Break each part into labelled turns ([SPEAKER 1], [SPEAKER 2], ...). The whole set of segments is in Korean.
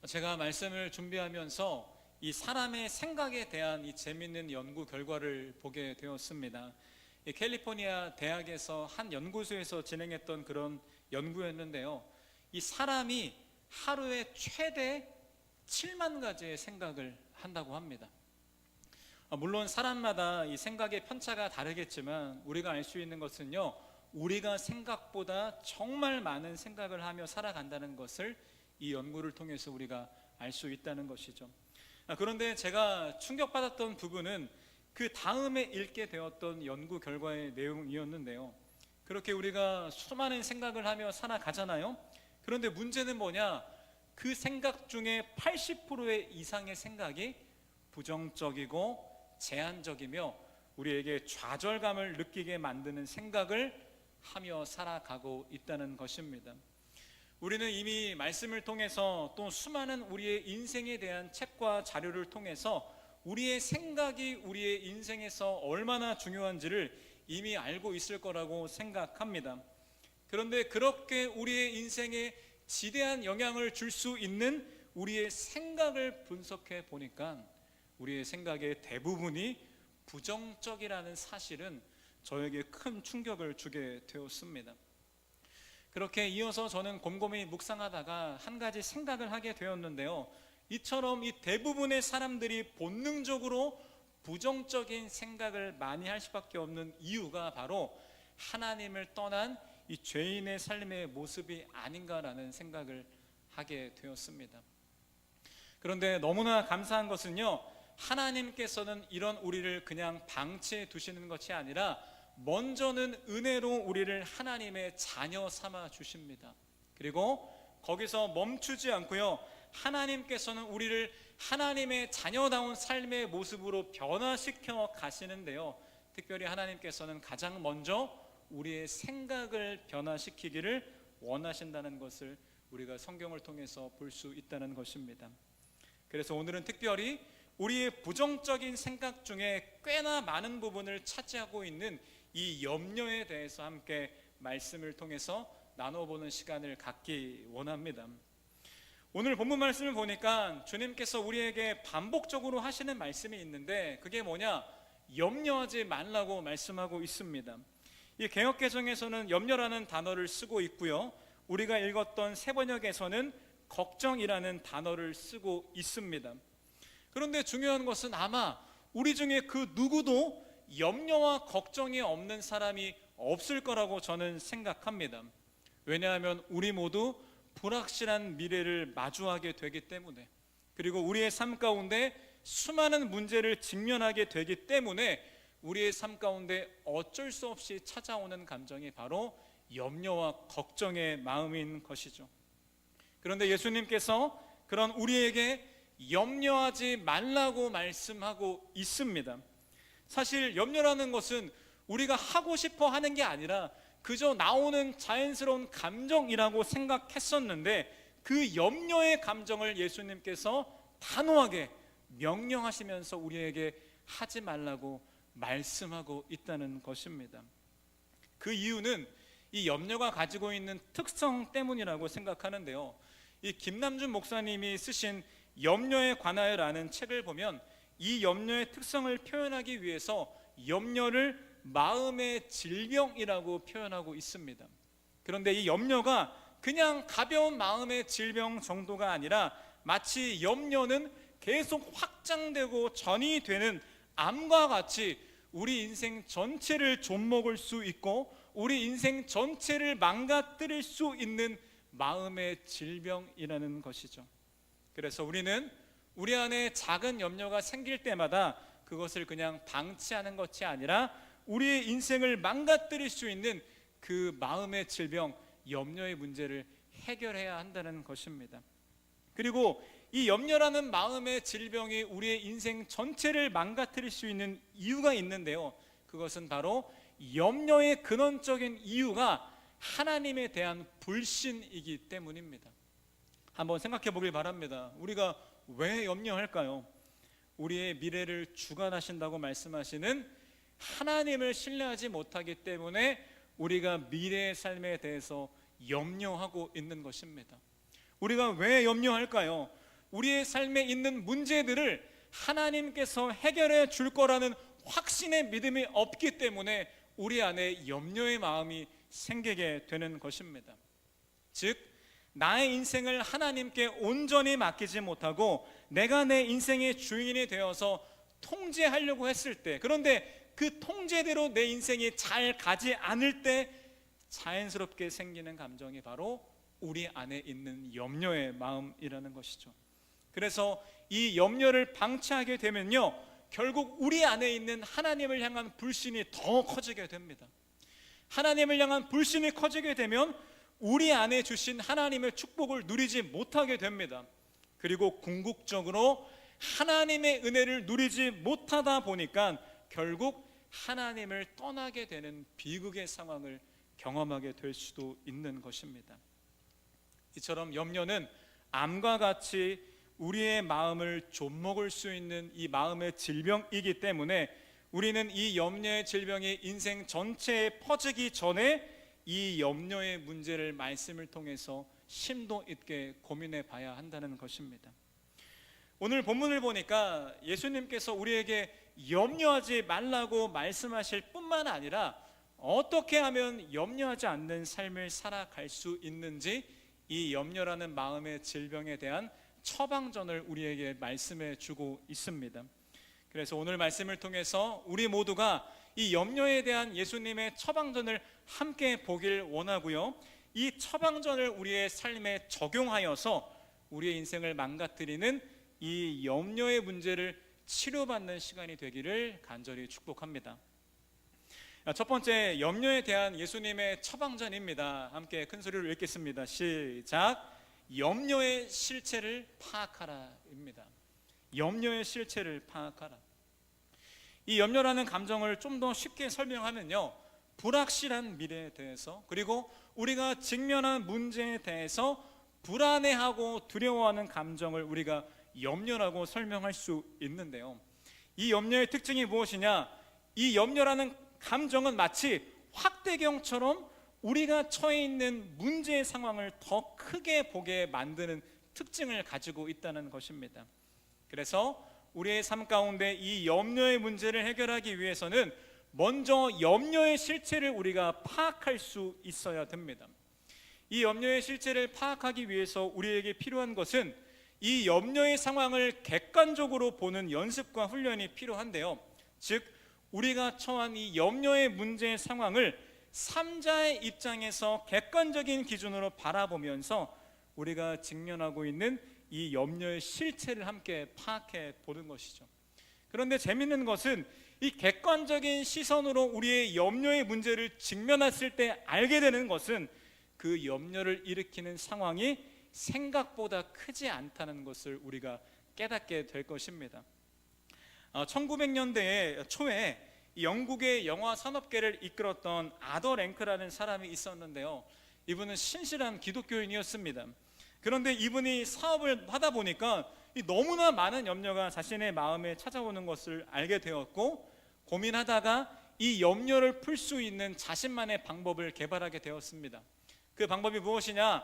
[SPEAKER 1] 제가 말씀을 준비하면서 이 사람의 생각에 대한 이 재미있는 연구 결과를 보게 되었습니다. 이 캘리포니아 대학에서 한 연구소에서 진행했던 그런 연구였는데요. 이 사람이 하루에 최대 7만 가지의 생각을 한다고 합니다. 물론 사람마다 이 생각의 편차가 다르겠지만 우리가 알 수 있는 것은요, 우리가 생각보다 정말 많은 생각을 하며 살아간다는 것을 이 연구를 통해서 우리가 알 수 있다는 것이죠. 그런데 제가 충격받았던 부분은 그 다음에 읽게 되었던 연구 결과의 내용이었는데요. 그렇게 우리가 수많은 생각을 하며 살아가잖아요. 그런데 문제는 뭐냐? 그 생각 중에 80% 이상의 생각이 부정적이고 제한적이며 우리에게 좌절감을 느끼게 만드는 생각을 하며 살아가고 있다는 것입니다. 우리는 이미 말씀을 통해서 또 수많은 우리의 인생에 대한 책과 자료를 통해서 우리의 생각이 우리의 인생에서 얼마나 중요한지를 이미 알고 있을 거라고 생각합니다. 그런데 그렇게 우리의 인생에 지대한 영향을 줄 수 있는 우리의 생각을 분석해 보니까 우리의 생각의 대부분이 부정적이라는 사실은 저에게 큰 충격을 주게 되었습니다. 그렇게 이어서 저는 곰곰이 묵상하다가 한 가지 생각을 하게 되었는데요. 이처럼 이 대부분의 사람들이 본능적으로 부정적인 생각을 많이 할 수밖에 없는 이유가 바로 하나님을 떠난 이 죄인의 삶의 모습이 아닌가라는 생각을 하게 되었습니다. 그런데 너무나 감사한 것은요, 하나님께서는 이런 우리를 그냥 방치해 두시는 것이 아니라 먼저는 은혜로 우리를 하나님의 자녀 삼아 주십니다. 그리고 거기서 멈추지 않고요, 하나님께서는 우리를 하나님의 자녀다운 삶의 모습으로 변화시켜 가시는데요, 특별히 하나님께서는 가장 먼저 우리의 생각을 변화시키기를 원하신다는 것을 우리가 성경을 통해서 볼 수 있다는 것입니다. 그래서 오늘은 특별히 우리의 부정적인 생각 중에 꽤나 많은 부분을 차지하고 있는 이 염려에 대해서 함께 말씀을 통해서 나눠보는 시간을 갖기 원합니다. 오늘 본문 말씀을 보니까 주님께서 우리에게 반복적으로 하시는 말씀이 있는데 그게 뭐냐? 염려하지 말라고 말씀하고 있습니다. 이 개역개정에서는 염려라는 단어를 쓰고 있고요, 우리가 읽었던 새번역에서는 걱정이라는 단어를 쓰고 있습니다. 그런데 중요한 것은 아마 우리 중에 그 누구도 염려와 걱정이 없는 사람이 없을 거라고 저는 생각합니다. 왜냐하면 우리 모두 불확실한 미래를 마주하게 되기 때문에, 그리고 우리의 삶 가운데 수많은 문제를 직면하게 되기 때문에 우리의 삶 가운데 어쩔 수 없이 찾아오는 감정이 바로 염려와 걱정의 마음인 것이죠. 그런데 예수님께서 그런 우리에게 염려하지 말라고 말씀하고 있습니다. 사실 염려라는 것은 우리가 하고 싶어 하는 게 아니라 그저 나오는 자연스러운 감정이라고 생각했었는데 그 염려의 감정을 예수님께서 단호하게 명령하시면서 우리에게 하지 말라고 말씀하고 있다는 것입니다. 그 이유는 이 염려가 가지고 있는 특성 때문이라고 생각하는데요, 이 김남준 목사님이 쓰신 염려에 관하여라는 책을 보면 이 염려의 특성을 표현하기 위해서 염려를 마음의 질병이라고 표현하고 있습니다. 그런데 이 염려가 그냥 가벼운 마음의 질병 정도가 아니라 마치 염려는 계속 확장되고 전이 되는 암과 같이 우리 인생 전체를 좀먹을 수 있고 우리 인생 전체를 망가뜨릴 수 있는 마음의 질병이라는 것이죠. 그래서 우리는 우리 안에 작은 염려가 생길 때마다 그것을 그냥 방치하는 것이 아니라 우리의 인생을 망가뜨릴 수 있는 그 마음의 질병, 염려의 문제를 해결해야 한다는 것입니다. 그리고 이 염려라는 마음의 질병이 우리의 인생 전체를 망가뜨릴 수 있는 이유가 있는데요, 그것은 바로 염려의 근원적인 이유가 하나님에 대한 불신이기 때문입니다. 한번 생각해 보길 바랍니다. 우리가 왜 염려할까요? 우리의 미래를 주관하신다고 말씀하시는 하나님을 신뢰하지 못하기 때문에 우리가 미래의 삶에 대해서 염려하고 있는 것입니다. 우리가 왜 염려할까요? 우리의 삶에 있는 문제들을 하나님께서 해결해 줄 거라는 확신의 믿음이 없기 때문에 우리 안에 염려의 마음이 생기게 되는 것입니다. 즉, 나의 인생을 하나님께 온전히 맡기지 못하고 내가 내 인생의 주인이 되어서 통제하려고 했을 때, 그런데 그 통제대로 내 인생이 잘 가지 않을 때 자연스럽게 생기는 감정이 바로 우리 안에 있는 염려의 마음이라는 것이죠. 그래서 이 염려를 방치하게 되면요, 결국 우리 안에 있는 하나님을 향한 불신이 더 커지게 됩니다. 하나님을 향한 불신이 커지게 되면 우리 안에 주신 하나님의 축복을 누리지 못하게 됩니다. 그리고 궁극적으로 하나님의 은혜를 누리지 못하다 보니까 결국 하나님을 떠나게 되는 비극의 상황을 경험하게 될 수도 있는 것입니다. 이처럼 염려는 암과 같이 우리의 마음을 좀먹을 수 있는 이 마음의 질병이기 때문에 우리는 이 염려의 질병이 인생 전체에 퍼지기 전에 이 염려의 문제를 말씀을 통해서 심도 있게 고민해 봐야 한다는 것입니다. 오늘 본문을 보니까 예수님께서 우리에게 염려하지 말라고 말씀하실 뿐만 아니라 어떻게 하면 염려하지 않는 삶을 살아갈 수 있는지 이 염려라는 마음의 질병에 대한 처방전을 우리에게 말씀해 주고 있습니다. 그래서 오늘 말씀을 통해서 우리 모두가 이 염려에 대한 예수님의 처방전을 함께 보길 원하고요, 이 처방전을 우리의 삶에 적용하여서 우리의 인생을 망가뜨리는 이 염려의 문제를 치료받는 시간이 되기를 간절히 축복합니다. 첫 번째, 염려에 대한 예수님의 처방전입니다. 함께 큰 소리로 읽겠습니다. 시작. 염려의 실체를 파악하라입니다. 염려의 실체를 파악하라. 이 염려라는 감정을 좀 더 쉽게 설명하면요, 불확실한 미래에 대해서, 그리고 우리가 직면한 문제에 대해서 불안해하고 두려워하는 감정을 우리가 염려라고 설명할 수 있는데요, 이 염려의 특징이 무엇이냐? 이 염려라는 감정은 마치 확대경처럼 우리가 처해 있는 문제의 상황을 더 크게 보게 만드는 특징을 가지고 있다는 것입니다. 그래서 우리의 삶 가운데 이 염려의 문제를 해결하기 위해서는 먼저 염려의 실체를 우리가 파악할 수 있어야 됩니다. 이 염려의 실체를 파악하기 위해서 우리에게 필요한 것은 이 염려의 상황을 객관적으로 보는 연습과 훈련이 필요한데요, 즉 우리가 처한 이 염려의 문제의 상황을 3자의 입장에서 객관적인 기준으로 바라보면서 우리가 직면하고 있는 이 염려의 실체를 함께 파악해 보는 것이죠. 그런데 재밌는 것은 이 객관적인 시선으로 우리의 염려의 문제를 직면했을 때 알게 되는 것은 그 염려를 일으키는 상황이 생각보다 크지 않다는 것을 우리가 깨닫게 될 것입니다. 1900년대 초에 영국의 영화 산업계를 이끌었던 아더 랭크라는 사람이 있었는데요, 이분은 신실한 기독교인이었습니다. 그런데 이분이 사업을 하다 보니까 너무나 많은 염려가 자신의 마음에 찾아오는 것을 알게 되었고, 고민하다가 이 염려를 풀 수 있는 자신만의 방법을 개발하게 되었습니다. 그 방법이 무엇이냐?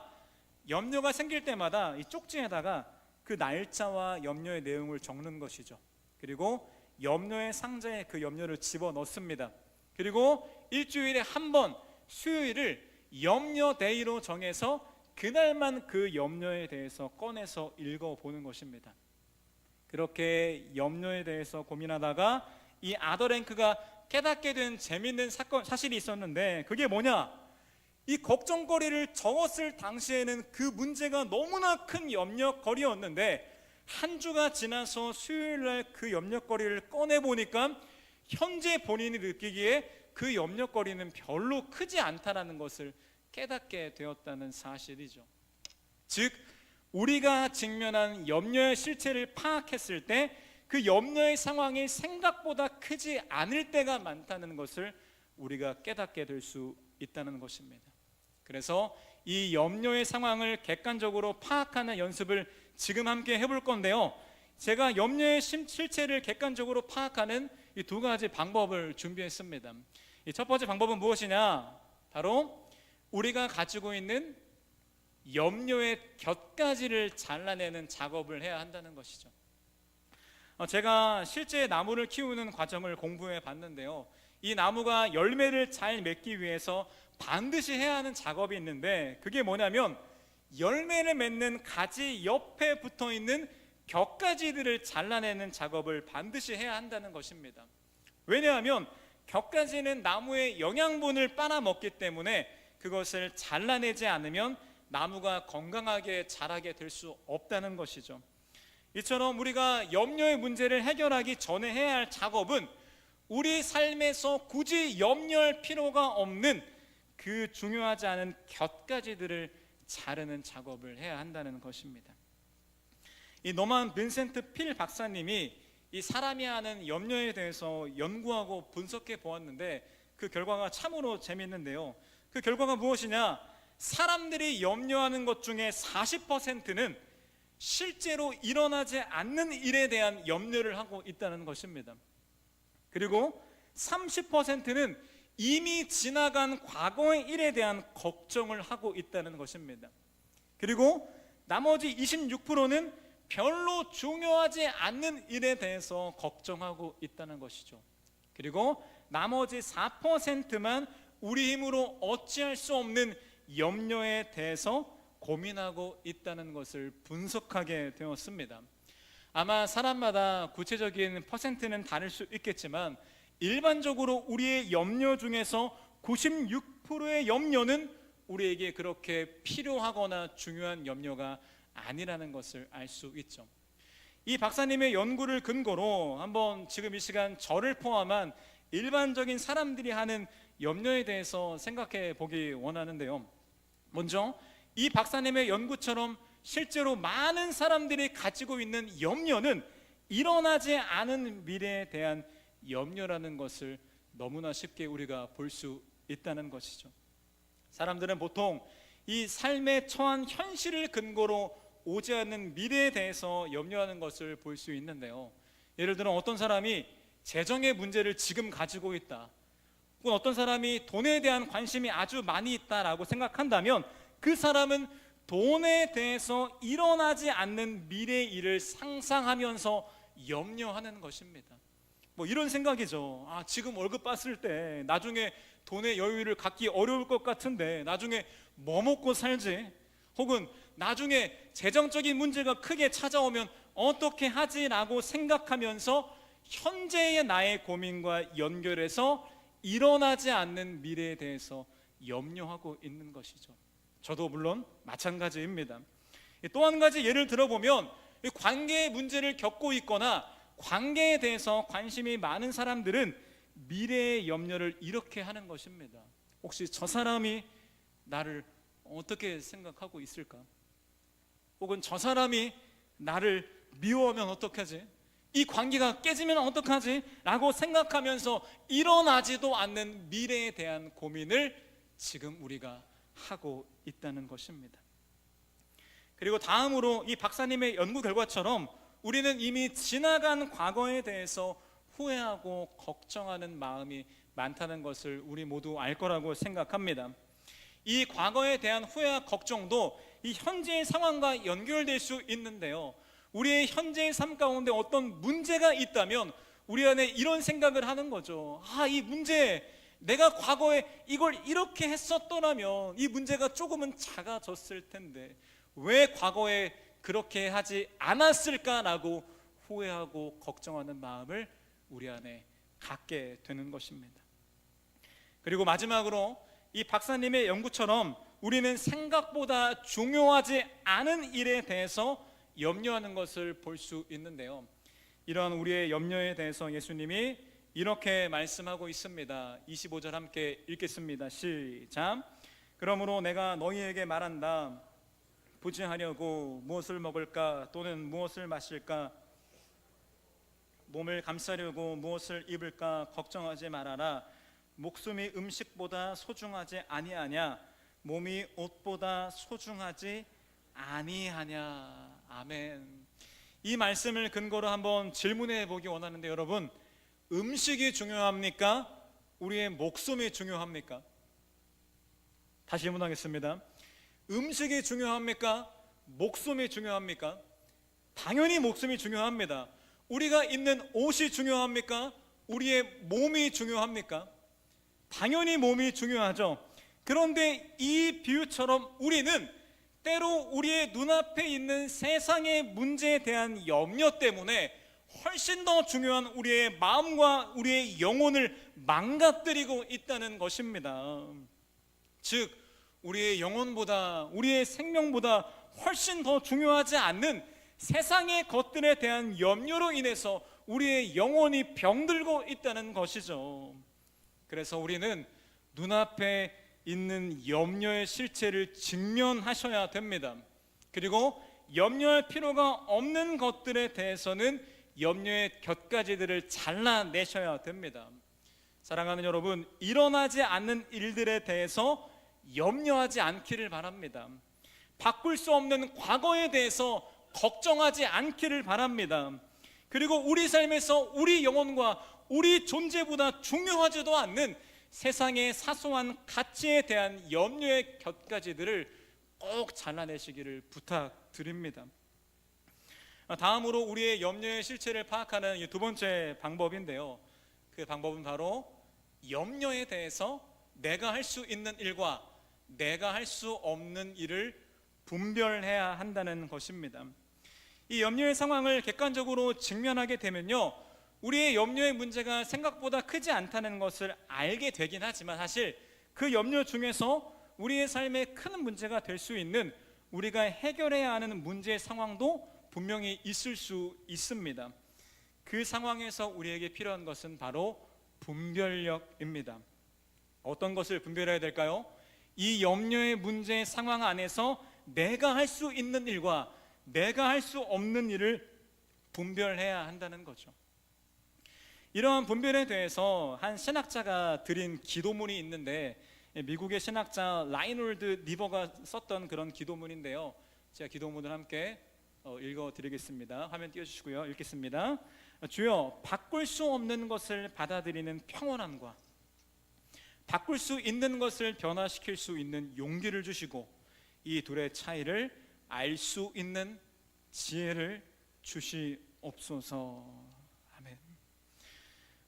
[SPEAKER 1] 염려가 생길 때마다 이 쪽지에다가 그 날짜와 염려의 내용을 적는 것이죠. 그리고 염려의 상자에 그 염려를 집어넣습니다. 그리고 일주일에 한 번 수요일을 염려데이로 정해서 그날만 그 염려에 대해서 꺼내서 읽어보는 것입니다. 그렇게 염려에 대해서 고민하다가 이 아더랭크가 깨닫게 된 재밌는 사실이 있었는데, 그게 뭐냐? 이 걱정거리를 적었을 당시에는 그 문제가 너무나 큰 염려거리였는데, 한 주가 지나서 수요일날 그 염려거리를 꺼내보니까 현재 본인이 느끼기에 그 염려거리는 별로 크지 않다는 것을 깨닫게 되었다는 사실이죠. 즉 우리가 직면한 염려의 실체를 파악했을 때 그 염려의 상황이 생각보다 크지 않을 때가 많다는 것을 우리가 깨닫게 될 수 있다는 것입니다. 그래서 이 염려의 상황을 객관적으로 파악하는 연습을 지금 함께 해볼 건데요, 제가 염려의 실체를 객관적으로 파악하는 이 두 가지 방법을 준비했습니다. 이 첫 번째 방법은 무엇이냐? 바로 우리가 가지고 있는 염료의 곁가지를 잘라내는 작업을 해야 한다는 것이죠. 제가 실제 나무를 키우는 과정을 공부해 봤는데요, 이 나무가 열매를 잘 맺기 위해서 반드시 해야 하는 작업이 있는데, 그게 뭐냐면 열매를 맺는 가지 옆에 붙어 있는 곁가지들을 잘라내는 작업을 반드시 해야 한다는 것입니다. 왜냐하면 곁가지는 나무의 영양분을 빨아먹기 때문에 그것을 잘라내지 않으면 나무가 건강하게 자라게 될 수 없다는 것이죠. 이처럼 우리가 염려의 문제를 해결하기 전에 해야 할 작업은 우리 삶에서 굳이 염려할 필요가 없는 그 중요하지 않은 곁가지들을 자르는 작업을 해야 한다는 것입니다. 이 노만 빈센트 필 박사님이 이 사람이 하는 염려에 대해서 연구하고 분석해 보았는데, 그 결과가 참으로 재미있는데요, 그 결과가 무엇이냐, 사람들이 염려하는 것 중에 40%는 실제로 일어나지 않는 일에 대한 염려를 하고 있다는 것입니다. 그리고 30%는 이미 지나간 과거의 일에 대한 걱정을 하고 있다는 것입니다. 그리고 나머지 26%는 별로 중요하지 않는 일에 대해서 걱정하고 있다는 것이죠. 그리고 나머지 4%만 우리 힘으로 어찌할 수 없는 염려에 대해서 고민하고 있다는 것을 분석하게 되었습니다. 아마 사람마다 구체적인 퍼센트는 다를 수 있겠지만 일반적으로 우리의 염려 중에서 96%의 염려는 우리에게 그렇게 필요하거나 중요한 염려가 아니라는 것을 알 수 있죠. 이 박사님의 연구를 근거로 한번 지금 이 시간 저를 포함한 일반적인 사람들이 하는 염려에 대해서 생각해 보기 원하는데요, 먼저 이 박사님의 연구처럼 실제로 많은 사람들이 가지고 있는 염려는 일어나지 않은 미래에 대한 염려라는 것을 너무나 쉽게 우리가 볼 수 있다는 것이죠. 사람들은 보통 이 삶에 처한 현실을 근거로 오지 않는 미래에 대해서 염려하는 것을 볼 수 있는데요, 예를 들어 어떤 사람이 재정의 문제를 지금 가지고 있다, 혹은 어떤 사람이 돈에 대한 관심이 아주 많이 있다라고 생각한다면 그 사람은 돈에 대해서 일어나지 않는 미래의 일을 상상하면서 염려하는 것입니다. 뭐 이런 생각이죠. 지금 월급 받을 때 나중에 돈의 여유를 갖기 어려울 것 같은데 나중에 뭐 먹고 살지, 혹은 나중에 재정적인 문제가 크게 찾아오면 어떻게 하지라고 생각하면서 현재의 나의 고민과 연결해서 일어나지 않는 미래에 대해서 염려하고 있는 것이죠. 저도 물론 마찬가지입니다. 또 한 가지 예를 들어보면 관계의 문제를 겪고 있거나 관계에 대해서 관심이 많은 사람들은 미래의 염려를 이렇게 하는 것입니다. 혹시 저 사람이 나를 어떻게 생각하고 있을까? 혹은 저 사람이 나를 미워하면 어떡하지? 이 관계가 깨지면 어떡하지? 라고 생각하면서 일어나지도 않는 미래에 대한 고민을 지금 우리가 하고 있다는 것입니다. 그리고 다음으로 이 박사님의 연구 결과처럼 우리는 이미 지나간 과거에 대해서 후회하고 걱정하는 마음이 많다는 것을 우리 모두 알 거라고 생각합니다. 이 과거에 대한 후회와 걱정도 이 현재의 상황과 연결될 수 있는데요, 우리의 현재의 삶 가운데 어떤 문제가 있다면 우리 안에 이런 생각을 하는 거죠. 이 문제, 내가 과거에 이걸 이렇게 했었더라면 이 문제가 조금은 작아졌을 텐데 왜 과거에 그렇게 하지 않았을까라고 후회하고 걱정하는 마음을 우리 안에 갖게 되는 것입니다. 그리고 마지막으로 이 박사님의 연구처럼 우리는 생각보다 중요하지 않은 일에 대해서 염려하는 것을 볼 수 있는데요, 이러한 우리의 염려에 대해서 예수님이 이렇게 말씀하고 있습니다. 25절 함께 읽겠습니다. 시작. 그러므로 내가 너희에게 말한다. 부지하려고 무엇을 먹을까 또는 무엇을 마실까, 몸을 감싸려고 무엇을 입을까 걱정하지 말아라. 목숨이 음식보다 소중하지 아니하냐, 몸이 옷보다 소중하지 아니하냐. 아멘. 이 말씀을 근거로 한번 질문해 보기 원하는데, 여러분, 음식이 중요합니까? 우리의 목숨이 중요합니까? 다시 질문하겠습니다. 음식이 중요합니까? 목숨이 중요합니까? 당연히 목숨이 중요합니다. 우리가 입는 옷이 중요합니까? 우리의 몸이 중요합니까? 당연히 몸이 중요하죠. 그런데 이 비유처럼 우리는 때로 우리의 눈앞에 있는 세상의 문제에 대한 염려 때문에 훨씬 더 중요한 우리의 마음과 우리의 영혼을 망가뜨리고 있다는 것입니다. 즉 우리의 영혼보다, 우리의 생명보다 훨씬 더 중요하지 않는 세상의 것들에 대한 염려로 인해서 우리의 영혼이 병들고 있다는 것이죠. 그래서 우리는 눈앞에 있는 염려의 실체를 직면하셔야 됩니다. 그리고 염려할 필요가 없는 것들에 대해서는 염려의 곁가지들을 잘라내셔야 됩니다. 사랑하는 여러분, 일어나지 않는 일들에 대해서 염려하지 않기를 바랍니다. 바꿀 수 없는 과거에 대해서 걱정하지 않기를 바랍니다. 그리고 우리 삶에서 우리 영혼과 우리 존재보다 중요하지도 않는 세상의 사소한 가치에 대한 염려의 곁가지들을 꼭 잘라내시기를 부탁드립니다. 다음으로 우리의 염려의 실체를 파악하는 두 번째 방법인데요, 그 방법은 바로 염려에 대해서 내가 할 수 있는 일과 내가 할 수 없는 일을 분별해야 한다는 것입니다. 이 염려의 상황을 객관적으로 직면하게 되면요, 우리의 염려의 문제가 생각보다 크지 않다는 것을 알게 되긴 하지만 사실 그 염려 중에서 우리의 삶에 큰 문제가 될 수 있는, 우리가 해결해야 하는 문제의 상황도 분명히 있을 수 있습니다. 그 상황에서 우리에게 필요한 것은 바로 분별력입니다. 어떤 것을 분별해야 될까요? 이 염려의 문제의 상황 안에서 내가 할 수 있는 일과 내가 할 수 없는 일을 분별해야 한다는 거죠. 이러한 분별에 대해서 한 신학자가 드린 기도문이 있는데, 미국의 신학자 라이놀드 리버가 썼던 그런 기도문인데요, 제가 기도문을 함께 읽어드리겠습니다. 화면 띄워주시고요. 읽겠습니다. 주여, 바꿀 수 없는 것을 받아들이는 평온함과 바꿀 수 있는 것을 변화시킬 수 있는 용기를 주시고, 이 둘의 차이를 알 수 있는 지혜를 주시옵소서. 아멘.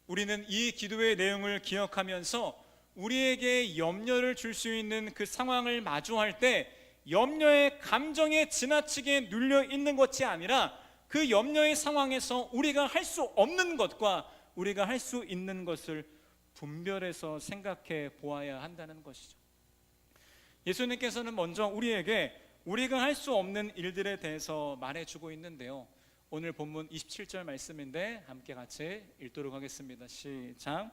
[SPEAKER 1] 우리는 이 기도의 내용을 기억하면서 우리에게 염려를 줄 수 있는 그 상황을 마주할 때 염려의 감정에 지나치게 눌려 있는 것이 아니라 그 염려의 상황에서 우리가 할 수 없는 것과 우리가 할 수 있는 것을 분별해서 생각해 보아야 한다는 것이죠. 예수님께서는 먼저 우리에게 우리가 할 수 없는 일들에 대해서 말해주고 있는데요, 오늘 본문 27절 말씀인데 함께 같이 읽도록 하겠습니다. 시작.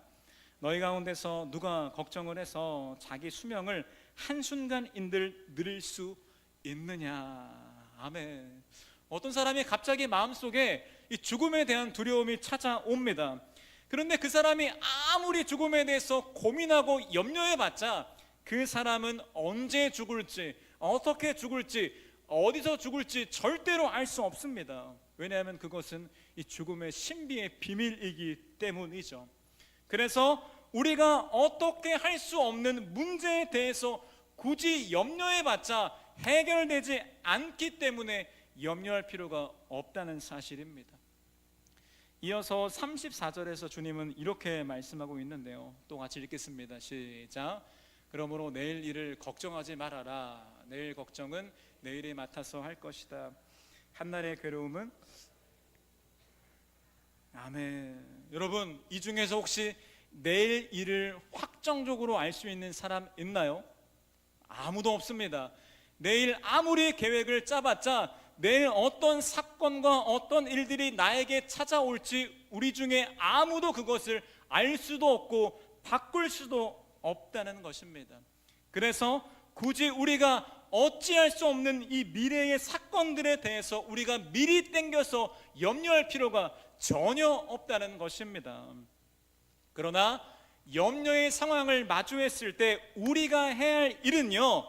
[SPEAKER 1] 너희 가운데서 누가 걱정을 해서 자기 수명을 한순간인들 늘릴 수 있느냐. 아멘. 어떤 사람이 갑자기 마음속에 이 죽음에 대한 두려움이 찾아옵니다. 그런데 그 사람이 아무리 죽음에 대해서 고민하고 염려해봤자 그 사람은 언제 죽을지, 어떻게 죽을지, 어디서 죽을지 절대로 알 수 없습니다. 왜냐하면 그것은 이 죽음의 신비의 비밀이기 때문이죠. 그래서 우리가 어떻게 할 수 없는 문제에 대해서 굳이 염려해봤자 해결되지 않기 때문에 염려할 필요가 없다는 사실입니다. 이어서 34절에서 주님은 이렇게 말씀하고 있는데요, 또 같이 읽겠습니다. 시작. 그러므로 내일 일을 걱정하지 말아라. 내일 걱정은 내일이 맡아서 할 것이다. 한날의 괴로움은 아멘. 여러분, 이 중에서 혹시 내일 일을 확정적으로 알 수 있는 사람 있나요? 아무도 없습니다. 내일 아무리 계획을 짜봤자 내일 어떤 사건과 어떤 일들이 나에게 찾아올지 우리 중에 아무도 그것을 알 수도 없고 바꿀 수도 없다는 것입니다. 그래서 굳이 우리가 어찌할 수 없는 이 미래의 사건들에 대해서 우리가 미리 땡겨서 염려할 필요가 전혀 없다는 것입니다. 그러나 염려의 상황을 마주했을 때 우리가 해야 할 일은요,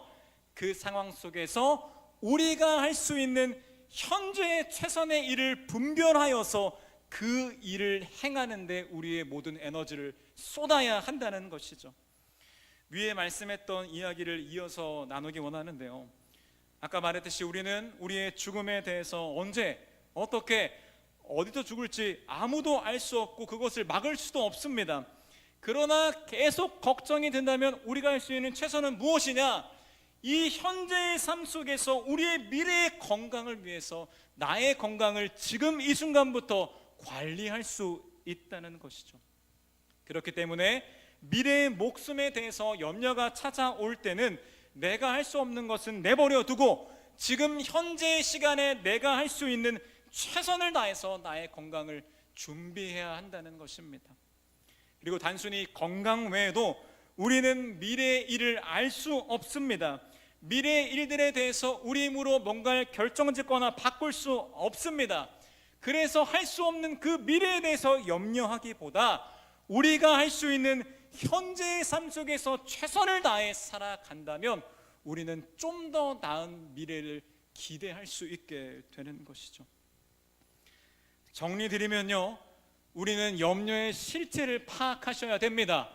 [SPEAKER 1] 그 상황 속에서 우리가 할 수 있는 현재의 최선의 일을 분별하여서 그 일을 행하는 데 우리의 모든 에너지를 쏟아야 한다는 것이죠. 위에 말씀했던 이야기를 이어서 나누기 원하는데요, 아까 말했듯이 우리는 우리의 죽음에 대해서 언제 어떻게 어디서 죽을지 아무도 알 수 없고 그것을 막을 수도 없습니다. 그러나 계속 걱정이 된다면 우리가 할 수 있는 최선은 무엇이냐? 이 현재의 삶 속에서 우리의 미래의 건강을 위해서 나의 건강을 지금 이 순간부터 관리할 수 있다는 것이죠. 그렇기 때문에 미래의 목숨에 대해서 염려가 찾아올 때는 내가 할 수 없는 것은 내버려 두고 지금 현재의 시간에 내가 할 수 있는 최선을 다해서 나의 건강을 준비해야 한다는 것입니다. 그리고 단순히 건강 외에도 우리는 미래의 일을 알 수 없습니다. 미래의 일들에 대해서 우리 힘으로 뭔가를 결정짓거나 바꿀 수 없습니다. 그래서 할 수 없는 그 미래에 대해서 염려하기보다 우리가 할 수 있는 현재의 삶 속에서 최선을 다해 살아간다면 우리는 좀 더 나은 미래를 기대할 수 있게 되는 것이죠. 정리드리면요, 우리는 염려의 실체를 파악하셔야 됩니다.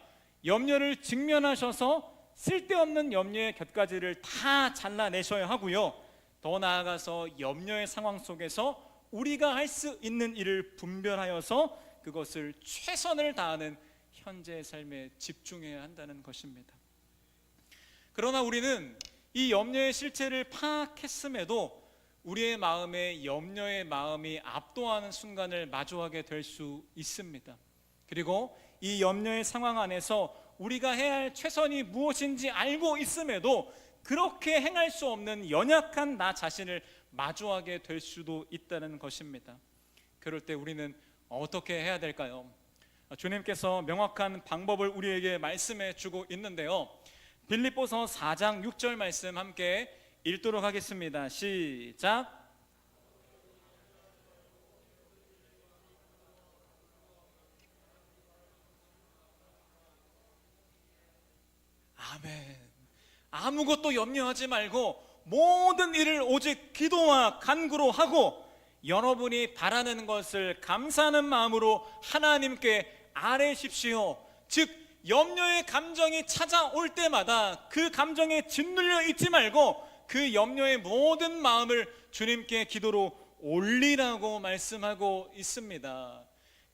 [SPEAKER 1] 염려를 직면하셔서 쓸데없는 염려의 곁가지를 다 잘라내셔야 하고요, 더 나아가서 염려의 상황 속에서 우리가 할 수 있는 일을 분별하여서 그것을 최선을 다하는 현재의 삶에 집중해야 한다는 것입니다. 그러나 우리는 이 염려의 실체를 파악했음에도 우리의 마음에 염려의 마음이 압도하는 순간을 마주하게 될 수 있습니다. 그리고 이 염려의 상황 안에서 우리가 해야 할 최선이 무엇인지 알고 있음에도 그렇게 행할 수 없는 연약한 나 자신을 마주하게 될 수도 있다는 것입니다. 그럴 때 우리는 어떻게 해야 될까요? 주님께서 명확한 방법을 우리에게 말씀해 주고 있는데요, 빌립보서 4장 6절 말씀 함께 읽도록 하겠습니다. 시작. 아멘. 아무것도 염려하지 말고 모든 일을 오직 기도와 간구로 하고 여러분이 바라는 것을 감사하는 마음으로 하나님께 아뢰십시오. 즉 염려의 감정이 찾아올 때마다 그 감정에 짓눌려 있지 말고 그 염려의 모든 마음을 주님께 기도로 올리라고 말씀하고 있습니다.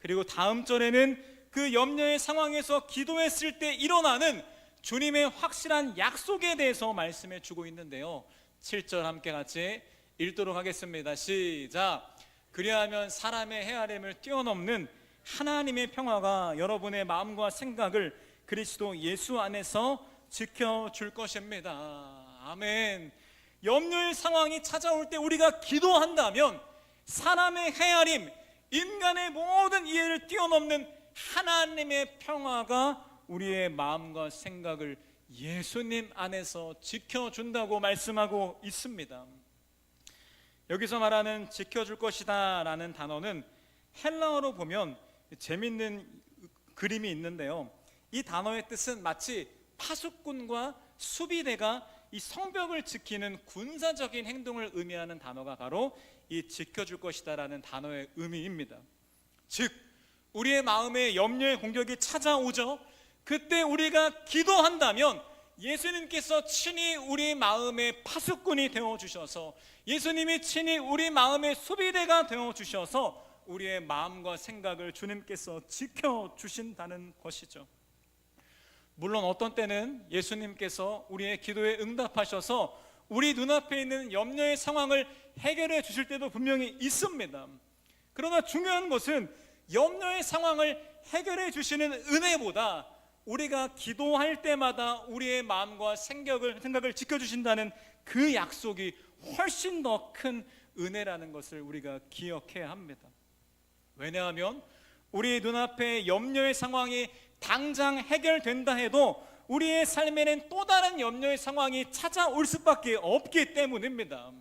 [SPEAKER 1] 그리고 다음 절에는 그 염려의 상황에서 기도했을 때 일어나는 주님의 확실한 약속에 대해서 말씀해 주고 있는데요, 7절 함께 같이 읽도록 하겠습니다. 시작. 그리하면 사람의 헤아림을 뛰어넘는 하나님의 평화가 여러분의 마음과 생각을 그리스도 예수 안에서 지켜줄 것입니다. 아멘. 염려의 상황이 찾아올 때 우리가 기도한다면 사람의 헤아림, 인간의 모든 이해를 뛰어넘는 하나님의 평화가 우리의 마음과 생각을 예수님 안에서 지켜준다고 말씀하고 있습니다. 여기서 말하는 지켜줄 것이다 라는 단어는 헬라어로 보면 재밌는 그림이 있는데요, 이 단어의 뜻은 마치 파수꾼과 수비대가 이 성벽을 지키는 군사적인 행동을 의미하는 단어가 바로 이 지켜줄 것이다 라는 단어의 의미입니다. 즉 우리의 마음에 염려의 공격이 찾아오죠. 그때 우리가 기도한다면 예수님께서 친히 우리 마음의 파수꾼이 되어주셔서, 예수님이 친히 우리 마음의 수비대가 되어주셔서 우리의 마음과 생각을 주님께서 지켜주신다는 것이죠. 물론 어떤 때는 예수님께서 우리의 기도에 응답하셔서 우리 눈앞에 있는 염려의 상황을 해결해 주실 때도 분명히 있습니다. 그러나 중요한 것은 염려의 상황을 해결해 주시는 은혜보다 우리가 기도할 때마다 우리의 마음과 생각을 지켜주신다는 그 약속이 훨씬 더 큰 은혜라는 것을 우리가 기억해야 합니다. 왜냐하면 우리 눈앞에 염려의 상황이 당장 해결된다 해도 우리의 삶에는 또 다른 염려의 상황이 찾아올 수밖에 없기 때문입니다.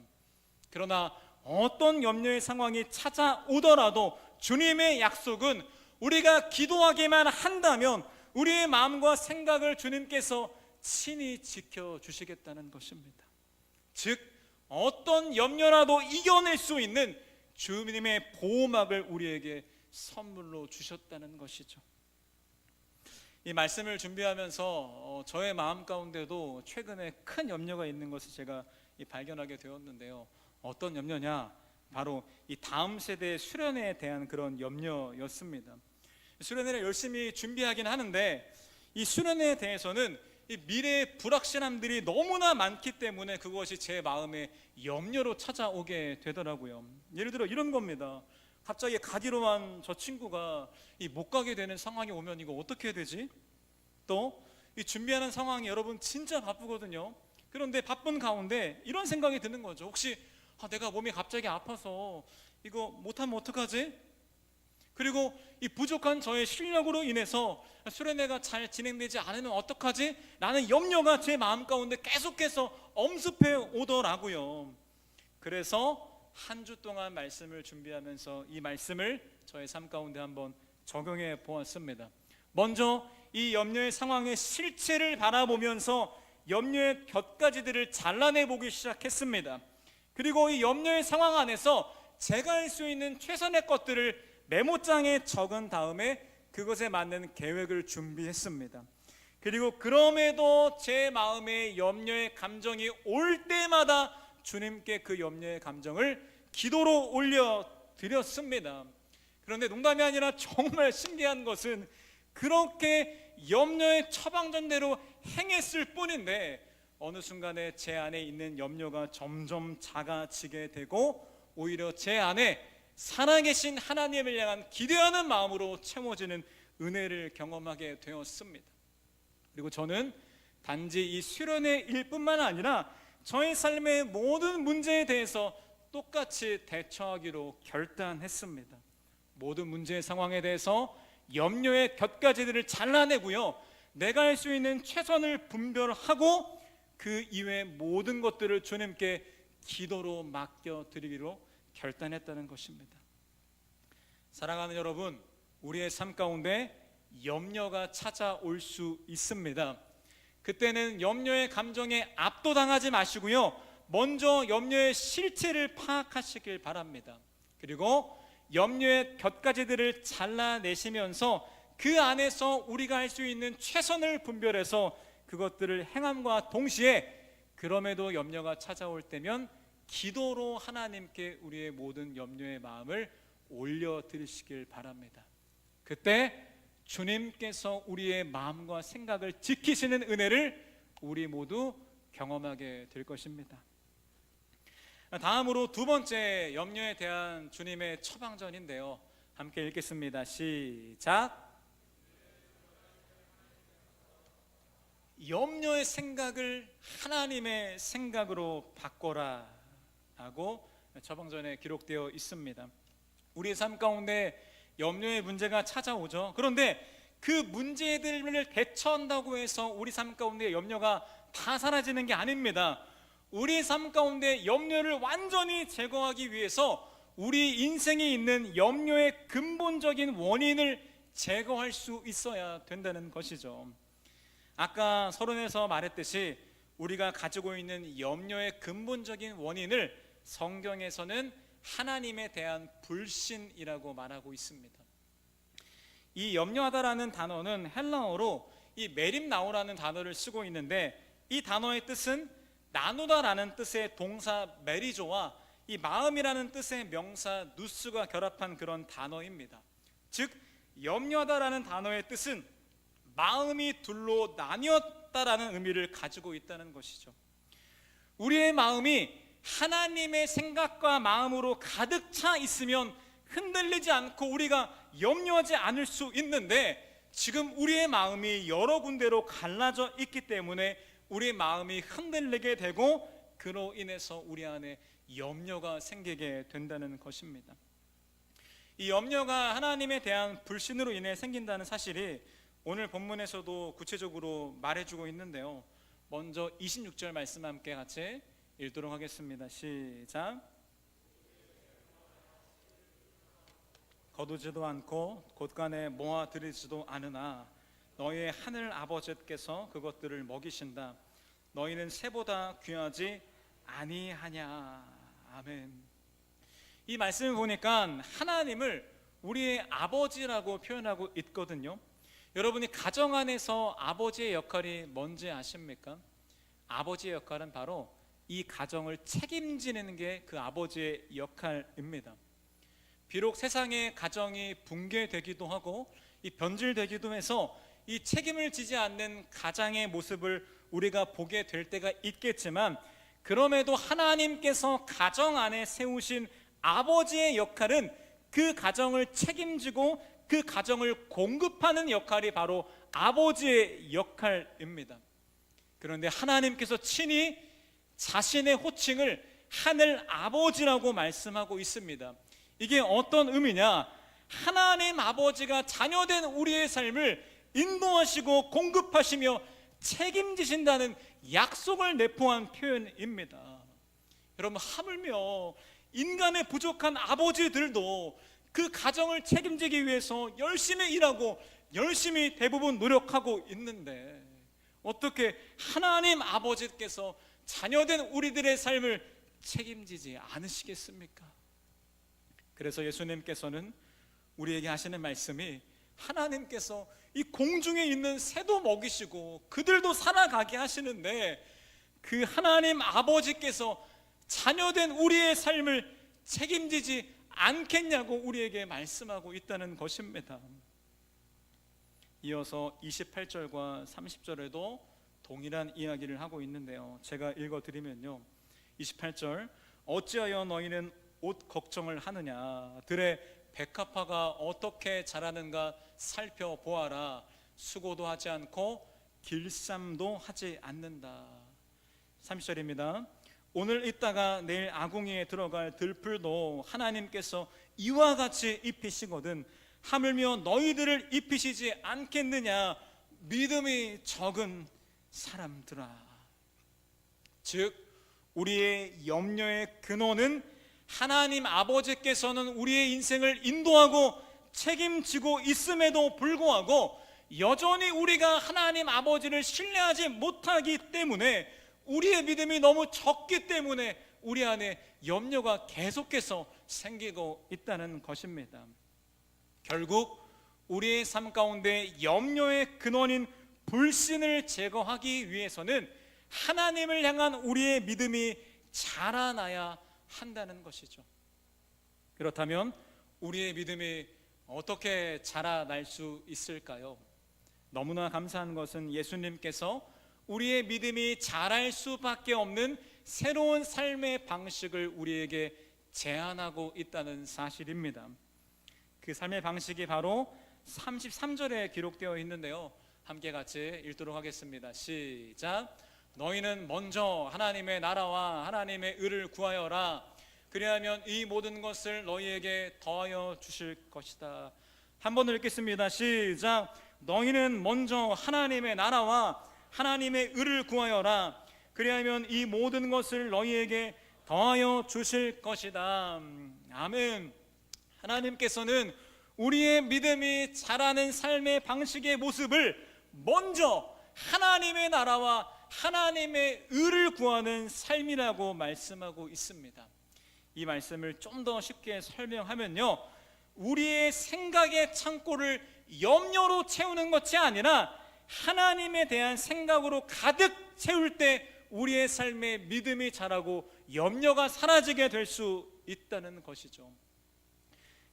[SPEAKER 1] 그러나 어떤 염려의 상황이 찾아오더라도 주님의 약속은 우리가 기도하기만 한다면 우리의 마음과 생각을 주님께서 친히 지켜주시겠다는 것입니다. 즉 어떤 염려라도 이겨낼 수 있는 주님의 보호막을 우리에게 선물로 주셨다는 것이죠. 이 말씀을 준비하면서 저의 마음 가운데도 최근에 큰 염려가 있는 것을 제가 발견하게 되었는데요. 어떤 염려냐? 바로 이 다음 세대의 수련회에 대한 그런 염려였습니다. 수련회를 열심히 준비하긴 하는데 이 수련회에 대해서는 이 미래의 불확실함들이 너무나 많기 때문에 그것이 제 마음에 염려로 찾아오게 되더라고요. 예를 들어 이런 겁니다. 갑자기 가기로 한 저 친구가 못 가게 되는 상황이 오면 이거 어떻게 해야 되지? 또 이 준비하는 상황이 여러분 진짜 바쁘거든요. 그런데 바쁜 가운데 이런 생각이 드는 거죠. 혹시 내가 몸이 갑자기 아파서 이거 못하면 어떡하지? 그리고 이 부족한 저의 실력으로 인해서 수련회가 잘 진행되지 않으면 어떡하지? 라는 염려가 제 마음 가운데 계속해서 엄습해 오더라고요. 그래서 한 주 동안 말씀을 준비하면서 이 말씀을 저의 삶 가운데 한번 적용해 보았습니다. 먼저 이 염려의 상황의 실체를 바라보면서 염려의 곁가지들을 잘라내 보기 시작했습니다. 그리고 이 염려의 상황 안에서 제가 할 수 있는 최선의 것들을 메모장에 적은 다음에 그것에 맞는 계획을 준비했습니다. 그리고 그럼에도 제 마음에 염려의 감정이 올 때마다 주님께 그 염려의 감정을 기도로 올려드렸습니다. 그런데 농담이 아니라 정말 신기한 것은 그렇게 염려의 처방전대로 행했을 뿐인데 어느 순간에 제 안에 있는 염려가 점점 작아지게 되고 오히려 제 안에 살아계신 하나님을 향한 기대하는 마음으로 채워지는 은혜를 경험하게 되었습니다. 그리고 저는 단지 이 수련회일 뿐만 아니라 저의 삶의 모든 문제에 대해서 똑같이 대처하기로 결단했습니다. 모든 문제의 상황에 대해서 염려의 곁가지들을 잘라내고요, 내가 할 수 있는 최선을 분별하고 그 이외의 모든 것들을 주님께 기도로 맡겨드리기로 결단했다는 것입니다. 사랑하는 여러분, 우리의 삶 가운데 염려가 찾아올 수 있습니다. 그때는 염려의 감정에 압도당하지 마시고요, 먼저 염려의 실체를 파악하시길 바랍니다. 그리고 염려의 곁가지들을 잘라내시면서 그 안에서 우리가 할 수 있는 최선을 분별해서 그것들을 행함과 동시에 그럼에도 염려가 찾아올 때면 기도로 하나님께 우리의 모든 염려의 마음을 올려드리시길 바랍니다. 그때 주님께서 우리의 마음과 생각을 지키시는 은혜를 우리 모두 경험하게 될 것입니다. 다음으로 두 번째 염려에 대한 주님의 처방전인데요, 함께 읽겠습니다. 시작. 염려의 생각을 하나님의 생각으로 바꿔라 라고 처방전에 기록되어 있습니다. 우리의 삶 가운데 염려의 문제가 찾아오죠. 그런데 그 문제들을 대처한다고 해서 우리 삶 가운데 염려가 다 사라지는 게 아닙니다. 우리 삶 가운데 염려를 완전히 제거하기 위해서 우리 인생에 있는 염려의 근본적인 원인을 제거할 수 있어야 된다는 것이죠. 아까 서론에서 말했듯이 우리가 가지고 있는 염려의 근본적인 원인을 성경에서는 하나님에 대한 불신이라고 말하고 있습니다. 이 염려하다라는 단어는 헬라어로 이 메림나오라는 단어를 쓰고 있는데, 이 단어의 뜻은 나누다라는 뜻의 동사 메리조와 이 마음이라는 뜻의 명사 누스가 결합한 그런 단어입니다. 즉 염려하다라는 단어의 뜻은 마음이 둘로 나뉘었다라는 의미를 가지고 있다는 것이죠. 우리의 마음이 하나님의 생각과 마음으로 가득 차 있으면 흔들리지 않고 우리가 염려하지 않을 수 있는데, 지금 우리의 마음이 여러 군데로 갈라져 있기 때문에 우리의 마음이 흔들리게 되고 그로 인해서 우리 안에 염려가 생기게 된다는 것입니다. 이 염려가 하나님에 대한 불신으로 인해 생긴다는 사실이 오늘 본문에서도 구체적으로 말해주고 있는데요, 먼저 26절 말씀 함께 같이 읽도록 하겠습니다. 시작. 거두지도 않고 곳간에 모아들이지도 않으나 너희의 하늘 아버지께서 그것들을 먹이신다. 너희는 새보다 귀하지 아니하냐. 아멘. 이 말씀을 보니까 하나님을 우리의 아버지라고 표현하고 있거든요. 여러분이 가정 안에서 아버지의 역할이 뭔지 아십니까? 아버지의 역할은 바로 이 가정을 책임지는 게 그 아버지의 역할입니다. 비록 세상의 가정이 붕괴되기도 하고 이 변질되기도 해서 이 책임을 지지 않는 가장의 모습을 우리가 보게 될 때가 있겠지만, 그럼에도 하나님께서 가정 안에 세우신 아버지의 역할은 그 가정을 책임지고 그 가정을 공급하는 역할이 바로 아버지의 역할입니다. 그런데 하나님께서 친히 자신의 호칭을 하늘 아버지라고 말씀하고 있습니다. 이게 어떤 의미냐? 하나님 아버지가 자녀된 우리의 삶을 인도하시고 공급하시며 책임지신다는 약속을 내포한 표현입니다. 여러분, 하물며 인간의 부족한 아버지들도 그 가정을 책임지기 위해서 열심히 일하고 열심히 대부분 노력하고 있는데, 어떻게 하나님 아버지께서 자녀된 우리들의 삶을 책임지지 않으시겠습니까? 그래서 예수님께서는 우리에게 하시는 말씀이, 하나님께서 이 공중에 있는 새도 먹이시고 그들도 살아가게 하시는데 그 하나님 아버지께서 자녀된 우리의 삶을 책임지지 않겠냐고 우리에게 말씀하고 있다는 것입니다. 이어서 28절과 30절에도 동일한 이야기를 하고 있는데요, 제가 읽어드리면요, 28절, 어찌하여 너희는 옷 걱정을 하느냐? 들의 백합화가 어떻게 자라는가 살펴보아라. 수고도 하지 않고 길쌈도 하지 않는다. 30절입니다. 오늘 있다가 내일 아궁이에 들어갈 들풀도 하나님께서 이와 같이 입히시거든 하물며 너희들을 입히시지 않겠느냐? 믿음이 적은 사람들아. 즉 우리의 염려의 근원은 하나님 아버지께서는 우리의 인생을 인도하고 책임지고 있음에도 불구하고 여전히 우리가 하나님 아버지를 신뢰하지 못하기 때문에, 우리의 믿음이 너무 적기 때문에 우리 안에 염려가 계속해서 생기고 있다는 것입니다. 결국 우리의 삶 가운데 염려의 근원인 불신을 제거하기 위해서는 하나님을 향한 우리의 믿음이 자라나야 한다는 것이죠. 그렇다면 우리의 믿음이 어떻게 자라날 수 있을까요? 너무나 감사한 것은 예수님께서 우리의 믿음이 자랄 수밖에 없는 새로운 삶의 방식을 우리에게 제안하고 있다는 사실입니다. 그 삶의 방식이 바로 33절에 기록되어 있는데요, 함께 같이 읽도록 하겠습니다. 시작. 너희는 먼저 하나님의 나라와 하나님의 의를 구하여라. 그리하면 이 모든 것을 너희에게 더하여 주실 것이다. 한 번 더 읽겠습니다. 시작. 너희는 먼저 하나님의 나라와 하나님의 의를 구하여라. 그리하면 이 모든 것을 너희에게 더하여 주실 것이다. 아멘. 하나님께서는 우리의 믿음이 자라는 삶의 방식의 모습을 먼저 하나님의 나라와 하나님의 의를 구하는 삶이라고 말씀하고 있습니다. 이 말씀을 좀 더 쉽게 설명하면요, 우리의 생각의 창고를 염려로 채우는 것이 아니라 하나님에 대한 생각으로 가득 채울 때 우리의 삶에 믿음이 자라고 염려가 사라지게 될 수 있다는 것이죠.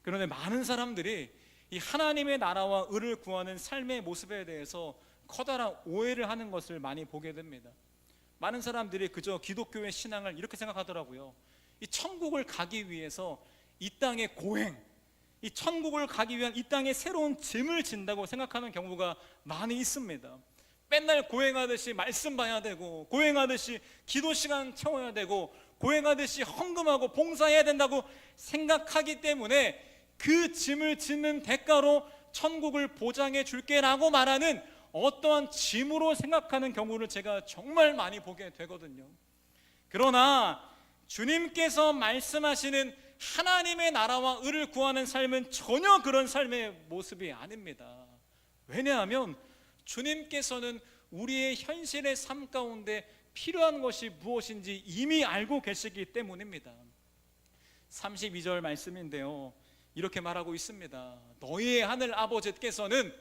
[SPEAKER 1] 그런데 많은 사람들이 이 하나님의 나라와 의를 구하는 삶의 모습에 대해서 커다란 오해를 하는 것을 많이 보게 됩니다. 많은 사람들이 그저 기독교의 신앙을 이렇게 생각하더라고요. 이 천국을 가기 위해서 이 땅의 고행, 이 천국을 가기 위한 이 땅에 새로운 짐을 진다고 생각하는 경우가 많이 있습니다. 맨날 고행하듯이 말씀 봐야 되고, 고행하듯이 기도 시간 채워야 되고, 고행하듯이 헌금하고 봉사해야 된다고 생각하기 때문에 그 짐을 짓는 대가로 천국을 보장해 줄게라고 말하는 어떠한 짐으로 생각하는 경우를 제가 정말 많이 보게 되거든요. 그러나 주님께서 말씀하시는 하나님의 나라와 의를 구하는 삶은 전혀 그런 삶의 모습이 아닙니다. 왜냐하면 주님께서는 우리의 현실의 삶 가운데 필요한 것이 무엇인지 이미 알고 계시기 때문입니다. 32절 말씀인데요, 이렇게 말하고 있습니다. 너희의 하늘 아버지께서는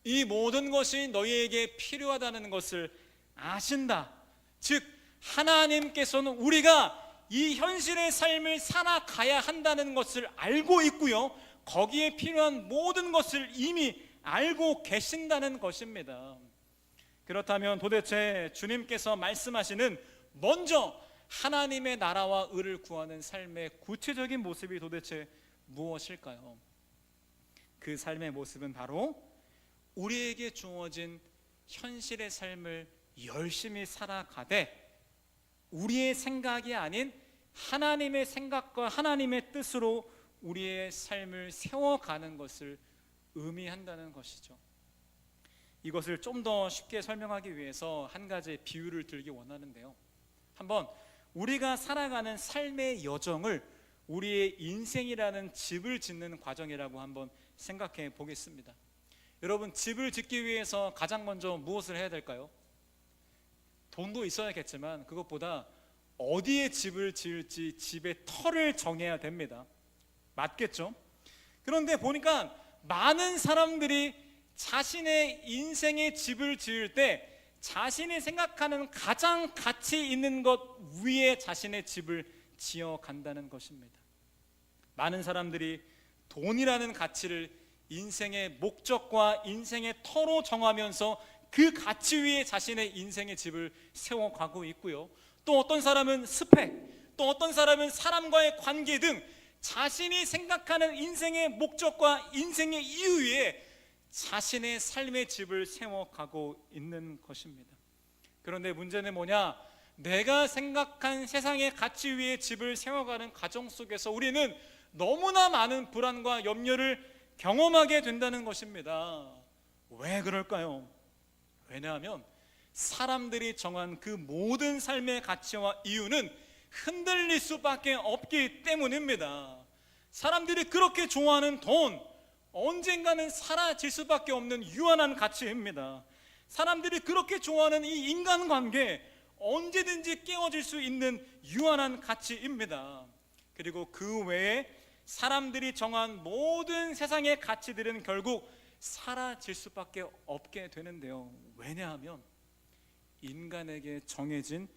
[SPEAKER 1] 이 모든 것이 너희에게 필요하다는 것을 아신다. 즉 하나님께서는 우리가 이 현실의 삶을 살아가야 한다는 것을 알고 있고요, 거기에 필요한 모든 것을 이미 알고 계신다는 것입니다. 그렇다면 도대체 주님께서 말씀하시는 먼저 하나님의 나라와 의를 구하는 삶의 구체적인 모습이 도대체 무엇일까요? 그 삶의 모습은 바로 우리에게 주어진 현실의 삶을 열심히 살아가되 우리의 생각이 아닌 하나님의 생각과 하나님의 뜻으로 우리의 삶을 세워가는 것을 의미한다는 것이죠. 이것을 좀 더 쉽게 설명하기 위해서 한 가지 비유를 들기 원하는데요, 한번 우리가 살아가는 삶의 여정을 우리의 인생이라는 집을 짓는 과정이라고 한번 생각해 보겠습니다. 여러분, 집을 짓기 위해서 가장 먼저 무엇을 해야 될까요? 돈도 있어야겠지만 그것보다 어디에 집을 지을지 집의 터를 정해야 됩니다. 맞겠죠? 그런데 보니까 많은 사람들이 자신의 인생의 집을 지을 때 자신이 생각하는 가장 가치 있는 것 위에 자신의 집을 지어 간다는 것입니다. 많은 사람들이 돈이라는 가치를 인생의 목적과 인생의 터로 정하면서 그 가치 위에 자신의 인생의 집을 세워가고 있고요, 또 어떤 사람은 스펙, 또 어떤 사람은 사람과의 관계 등 자신이 생각하는 인생의 목적과 인생의 이유 위에 자신의 삶의 집을 세워가고 있는 것입니다. 그런데 문제는 뭐냐? 내가 생각한 세상의 가치 위에 집을 세워가는 과정 속에서 우리는 너무나 많은 불안과 염려를 경험하게 된다는 것입니다. 왜 그럴까요? 왜냐하면 사람들이 정한 그 모든 삶의 가치와 이유는 흔들릴 수밖에 없기 때문입니다. 사람들이 그렇게 좋아하는 돈, 언젠가는 사라질 수밖에 없는 유한한 가치입니다. 사람들이 그렇게 좋아하는 이 인간관계, 언제든지 깨어질 수 있는 유한한 가치입니다. 그리고 그 외에 사람들이 정한 모든 세상의 가치들은 결국 사라질 수밖에 없게 되는데요, 왜냐하면 인간에게 정해진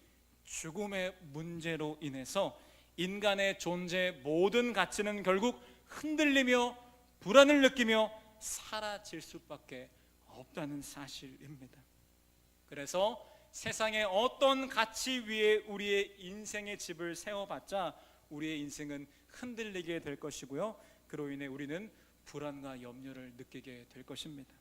[SPEAKER 1] 죽음의 문제로 인해서 인간의 존재 모든 가치는 결국 흔들리며 불안을 느끼며 사라질 수밖에 없다는 사실입니다. 그래서 세상의 어떤 가치 위에 우리의 인생의 집을 세워봤자 우리의 인생은 흔들리게 될 것이고요, 그로 인해 우리는 불안과 염려를 느끼게 될 것입니다.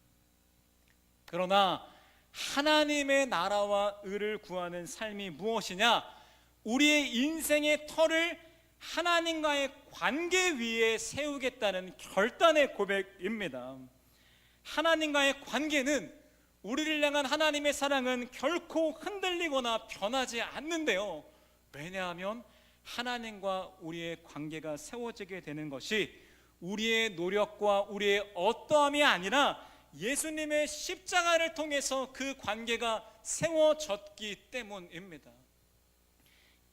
[SPEAKER 1] 그러나 하나님의 나라와 의를 구하는 삶이 무엇이냐? 우리의 인생의 터를 하나님과의 관계 위에 세우겠다는 결단의 고백입니다. 하나님과의 관계는, 우리를 향한 하나님의 사랑은 결코 흔들리거나 변하지 않는데요, 왜냐하면 하나님과 우리의 관계가 세워지게 되는 것이 우리의 노력과 우리의 어떠함이 아니라 예수님의 십자가를 통해서 그 관계가 세워졌기 때문입니다.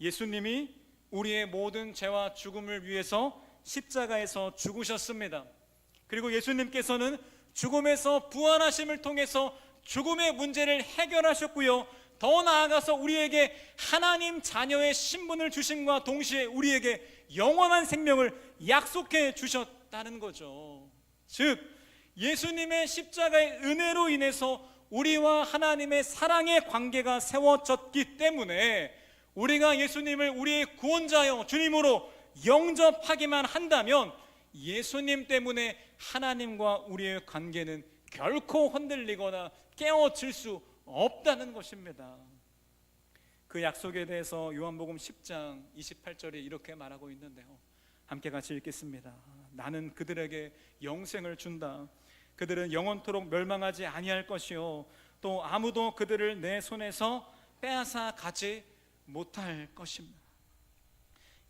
[SPEAKER 1] 예수님이 우리의 모든 죄와 죽음을 위해서 십자가에서 죽으셨습니다. 그리고 예수님께서는 죽음에서 부활하심을 통해서 죽음의 문제를 해결하셨고요, 더 나아가서 우리에게 하나님 자녀의 신분을 주심과 동시에 우리에게 영원한 생명을 약속해 주셨다는 거죠. 즉 예수님의 십자가의 은혜로 인해서 우리와 하나님의 사랑의 관계가 세워졌기 때문에 우리가 예수님을 우리의 구원자여 주님으로 영접하기만 한다면 예수님 때문에 하나님과 우리의 관계는 결코 흔들리거나 깨어질 수 없다는 것입니다. 그 약속에 대해서 요한복음 10장 28절에 이렇게 말하고 있는데요, 함께 같이 읽겠습니다. 나는 그들에게 영생을 준다. 그들은 영원토록 멸망하지 아니할 것이요 또 아무도 그들을 내 손에서 빼앗아 가지 못할 것입니다.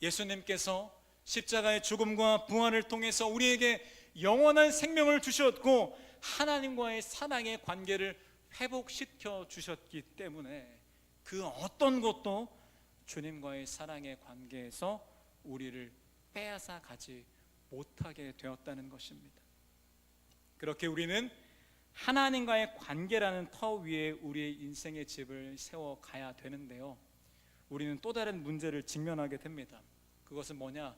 [SPEAKER 1] 예수님께서 십자가의 죽음과 부활을 통해서 우리에게 영원한 생명을 주셨고 하나님과의 사랑의 관계를 회복시켜 주셨기 때문에 그 어떤 것도 주님과의 사랑의 관계에서 우리를 빼앗아 가지 못하게 되었다는 것입니다. 그렇게 우리는 하나님과의 관계라는 터 위에 우리의 인생의 집을 세워가야 되는데요, 우리는 또 다른 문제를 직면하게 됩니다. 그것은 뭐냐?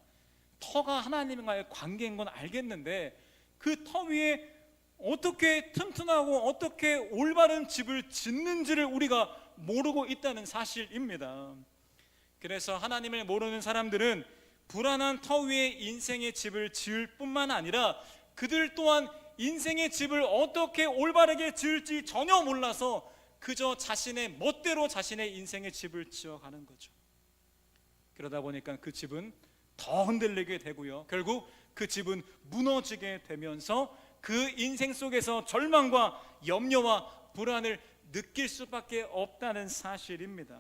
[SPEAKER 1] 터가 하나님과의 관계인 건 알겠는데 그 터 위에 어떻게 튼튼하고 어떻게 올바른 집을 짓는지를 우리가 모르고 있다는 사실입니다. 그래서 하나님을 모르는 사람들은 불안한 터 위에 인생의 집을 지을 뿐만 아니라 그들 또한 인생의 집을 어떻게 올바르게 지을지 전혀 몰라서 그저 자신의 멋대로 자신의 인생의 집을 지어가는 거죠. 그러다 보니까 그 집은 더 흔들리게 되고요, 결국 그 집은 무너지게 되면서 그 인생 속에서 절망과 염려와 불안을 느낄 수밖에 없다는 사실입니다.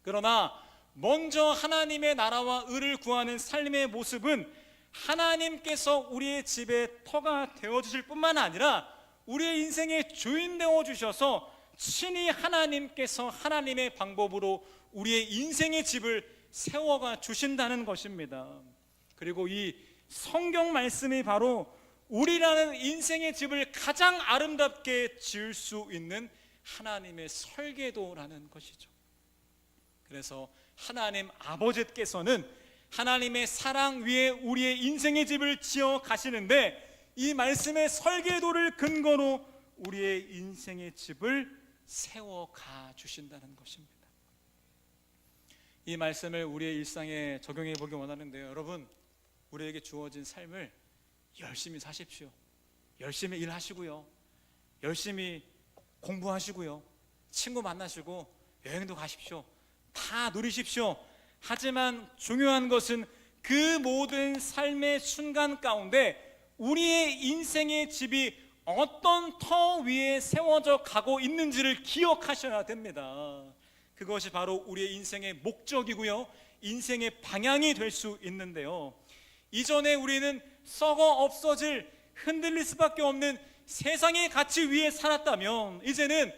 [SPEAKER 1] 그러나 먼저 하나님의 나라와 의를 구하는 삶의 모습은 하나님께서 우리의 집의 터가 되어주실 뿐만 아니라 우리의 인생의 주인 되어주셔서 친히 하나님께서 하나님의 방법으로 우리의 인생의 집을 세워가 주신다는 것입니다. 그리고 이 성경 말씀이 바로 우리라는 인생의 집을 가장 아름답게 지을 수 있는 하나님의 설계도라는 것이죠. 그래서 하나님 아버지께서는 하나님의 사랑 위에 우리의 인생의 집을 지어 가시는데 이 말씀의 설계도를 근거로 우리의 인생의 집을 세워 가 주신다는 것입니다. 이 말씀을 우리의 일상에 적용해 보기 원하는데요, 여러분, 우리에게 주어진 삶을 열심히 사십시오. 열심히 일하시고요, 열심히 공부하시고요, 친구 만나시고 여행도 가십시오. 다 누리십시오. 하지만 중요한 것은 그 모든 삶의 순간 가운데 우리의 인생의 집이 어떤 터 위에 세워져 가고 있는지를 기억하셔야 됩니다. 그것이 바로 우리의 인생의 목적이고요, 인생의 방향이 될 수 있는데요, 이전에 우리는 썩어 없어질, 흔들릴 수밖에 없는 세상의 가치 위에 살았다면 이제는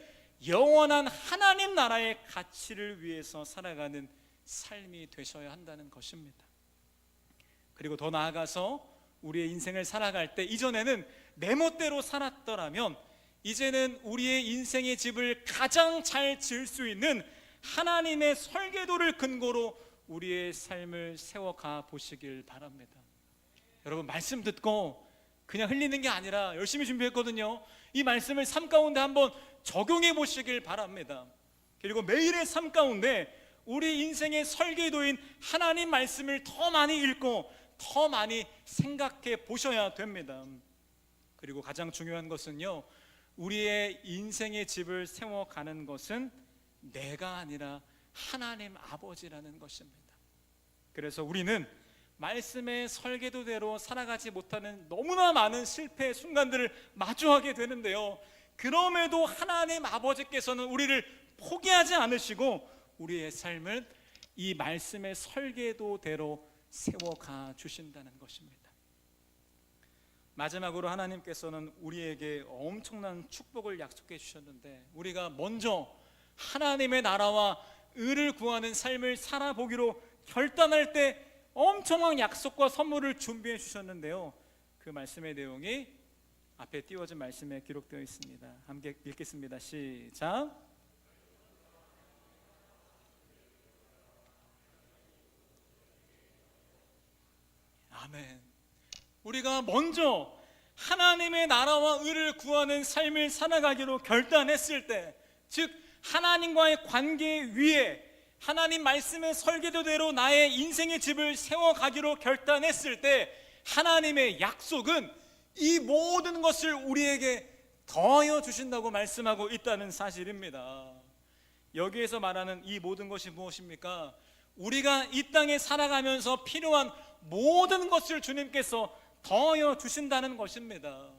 [SPEAKER 1] 영원한 하나님 나라의 가치를 위해서 살아가는 삶이 되셔야 한다는 것입니다. 그리고 더 나아가서 우리의 인생을 살아갈 때 이전에는 내 멋대로 살았더라면 이제는 우리의 인생의 집을 가장 잘 지을 수 있는 하나님의 설계도를 근거로 우리의 삶을 세워가 보시길 바랍니다. 여러분, 말씀 듣고 그냥 흘리는 게 아니라 열심히 준비했거든요. 이 말씀을 삶 가운데 한번 적용해 보시길 바랍니다. 그리고 매일의 삶 가운데 우리 인생의 설계도인 하나님 말씀을 더 많이 읽고 더 많이 생각해 보셔야 됩니다. 그리고 가장 중요한 것은요, 우리의 인생의 집을 세워가는 것은 내가 아니라 하나님 아버지라는 것입니다. 그래서 우리는 말씀의 설계도대로 살아가지 못하는 너무나 많은 실패의 순간들을 마주하게 되는데요, 그럼에도 하나님 아버지께서는 우리를 포기하지 않으시고 우리의 삶을 이 말씀의 설계도대로 세워가 주신다는 것입니다. 마지막으로 하나님께서는 우리에게 엄청난 축복을 약속해 주셨는데 우리가 먼저 하나님의 나라와 의를 구하는 삶을 살아보기로 결단할 때 엄청난 약속과 선물을 준비해 주셨는데요, 그 말씀의 내용이 앞에 띄워진 말씀에 기록되어 있습니다. 함께 읽겠습니다. 시작. 아멘. 우리가 먼저 하나님의 나라와 의를 구하는 삶을 살아가기로 결단했을 때, 즉 하나님과의 관계 위에 하나님 말씀의 설계도대로 나의 인생의 집을 세워가기로 결단했을 때 하나님의 약속은 이 모든 것을 우리에게 더하여 주신다고 말씀하고 있다는 사실입니다. 여기에서 말하는 이 모든 것이 무엇입니까? 우리가 이 땅에 살아가면서 필요한 모든 것을 주님께서 더하여 주신다는 것입니다.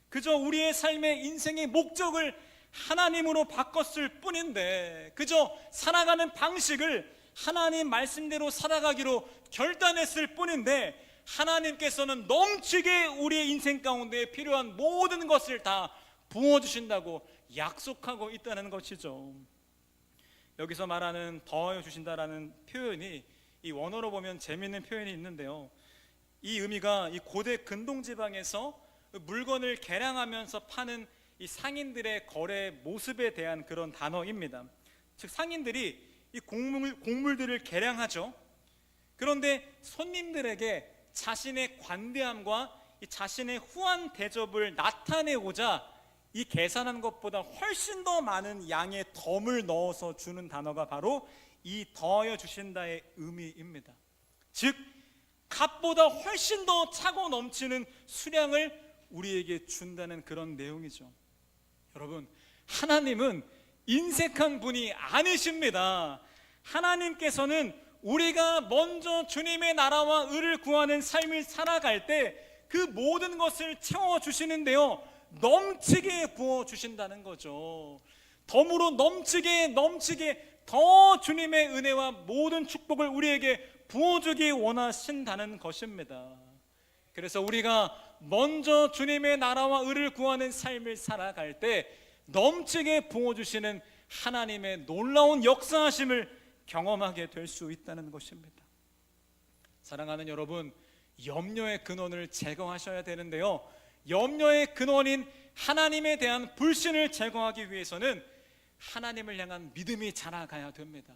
[SPEAKER 1] 그저 우리의 삶의 인생의 목적을 하나님으로 바꿨을 뿐인데, 그저 살아가는 방식을 하나님 말씀대로 살아가기로 결단했을 뿐인데, 하나님께서는 넘치게 우리의 인생 가운데 필요한 모든 것을 다 부어주신다고 약속하고 있다는 것이죠. 여기서 말하는 더하여 주신다라는 표현이 이 원어로 보면 재미있는 표현이 있는데요, 이 의미가 이 고대 근동지방에서 물건을 개량하면서 파는 이 상인들의 거래 모습에 대한 그런 단어입니다. 즉 상인들이 이 곡물들을 계량하죠. 그런데 손님들에게 자신의 관대함과 이 자신의 후한 대접을 나타내고자 이 계산한 것보다 훨씬 더 많은 양의 덤을 넣어서 주는 단어가 바로 이 더하여 주신다의 의미입니다. 즉 값보다 훨씬 더 차고 넘치는 수량을 우리에게 준다는 그런 내용이죠. 여러분, 하나님은 인색한 분이 아니십니다. 하나님께서는 우리가 먼저 주님의 나라와 의를 구하는 삶을 살아갈 때 그 모든 것을 채워주시는데요, 넘치게 부어주신다는 거죠. 덤으로 넘치게 더 주님의 은혜와 모든 축복을 우리에게 부어주기 원하신다는 것입니다. 그래서 우리가 먼저 주님의 나라와 의를 구하는 삶을 살아갈 때 넘치게 부어주시는 하나님의 놀라운 역사하심을 경험하게 될 수 있다는 것입니다. 사랑하는 여러분, 염려의 근원을 제거하셔야 되는데요, 염려의 근원인 하나님에 대한 불신을 제거하기 위해서는 하나님을 향한 믿음이 자라가야 됩니다.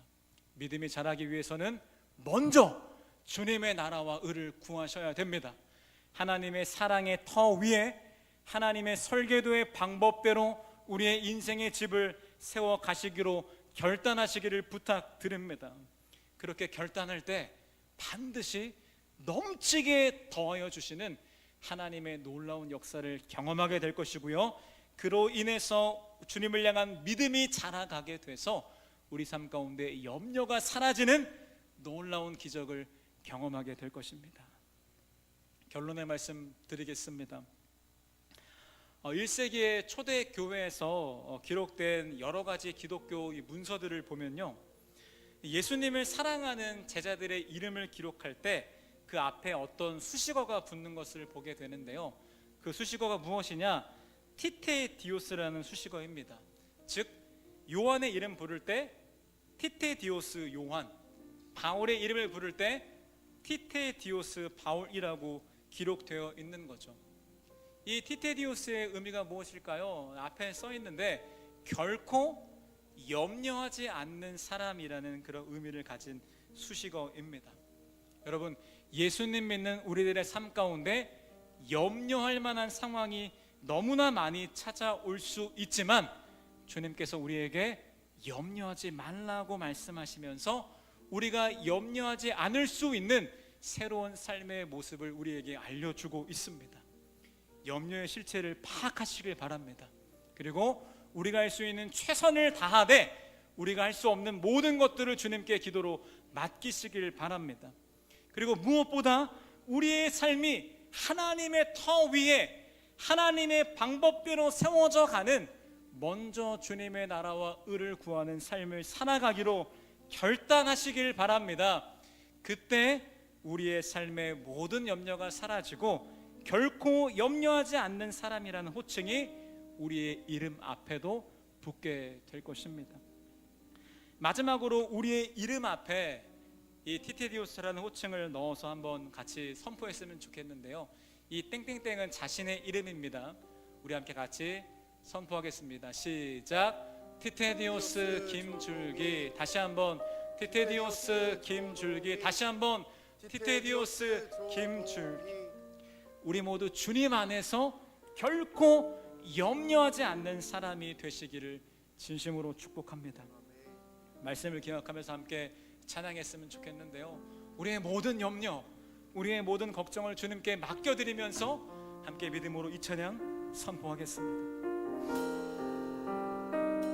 [SPEAKER 1] 믿음이 자라기 위해서는 먼저 주님의 나라와 의를 구하셔야 됩니다. 하나님의 사랑의 터 위에 하나님의 설계도의 방법대로 우리의 인생의 집을 세워 가시기로 결단하시기를 부탁드립니다. 그렇게 결단할 때 반드시 넘치게 더하여 주시는 하나님의 놀라운 역사를 경험하게 될 것이고요, 그로 인해서 주님을 향한 믿음이 자라가게 돼서 우리 삶 가운데 염려가 사라지는 놀라운 기적을 경험하게 될 것입니다. 결론의 말씀 드리겠습니다. 1세기의 초대 교회에서 기록된 여러 가지 기독교 문서들을 보면요, 예수님을 사랑하는 제자들의 이름을 기록할 때 그 앞에 어떤 수식어가 붙는 것을 보게 되는데요, 그 수식어가 무엇이냐? 티테디오스라는 수식어입니다. 즉 요한의 이름 부를 때 티테디오스 요한, 바울의 이름을 부를 때 티테디오스 바울이라고 기록되어 있는 거죠. 이 티테디오스의 의미가 무엇일까요? 앞에 써 있는데 결코 염려하지 않는 사람이라는 그런 의미를 가진 수식어입니다. 여러분, 예수님 믿는 우리들의 삶 가운데 염려할 만한 상황이 너무나 많이 찾아올 수 있지만 주님께서 우리에게 염려하지 말라고 말씀하시면서 우리가 염려하지 않을 수 있는 새로운 삶의 모습을 우리에게 알려주고 있습니다. 염려의 실체를 파악하시길 바랍니다. 그리고 우리가 할 수 있는 최선을 다하되 우리가 할 수 없는 모든 것들을 주님께 기도로 맡기시길 바랍니다. 그리고 무엇보다 우리의 삶이 하나님의 터 위에 하나님의 방법대로 세워져 가는 먼저 주님의 나라와 의를 구하는 삶을 살아가기로 결단하시길 바랍니다. 그때 우리의 삶의 모든 염려가 사라지고 결코 염려하지 않는 사람이라는 호칭이 우리의 이름 앞에도 붙게 될 것입니다. 마지막으로 우리의 이름 앞에 이 티테디오스라는 호칭을 넣어서 한번 같이 선포했으면 좋겠는데요, 이 땡땡땡은 자신의 이름입니다. 우리 함께 같이 선포하겠습니다. 시작. 티테디오스 김줄기. 다시 한번 티테디오스 김줄기. 다시 한번 티테디오스 김줄기. 우리 모두 주님 안에서 결코 염려하지 않는 사람이 되시기를 진심으로 축복합니다. 말씀을 기억하면서 함께 찬양했으면 좋겠는데요, 우리의 모든 염려, 우리의 모든 걱정을 주님께 맡겨드리면서 함께 믿음으로 이 찬양 선포하겠습니다.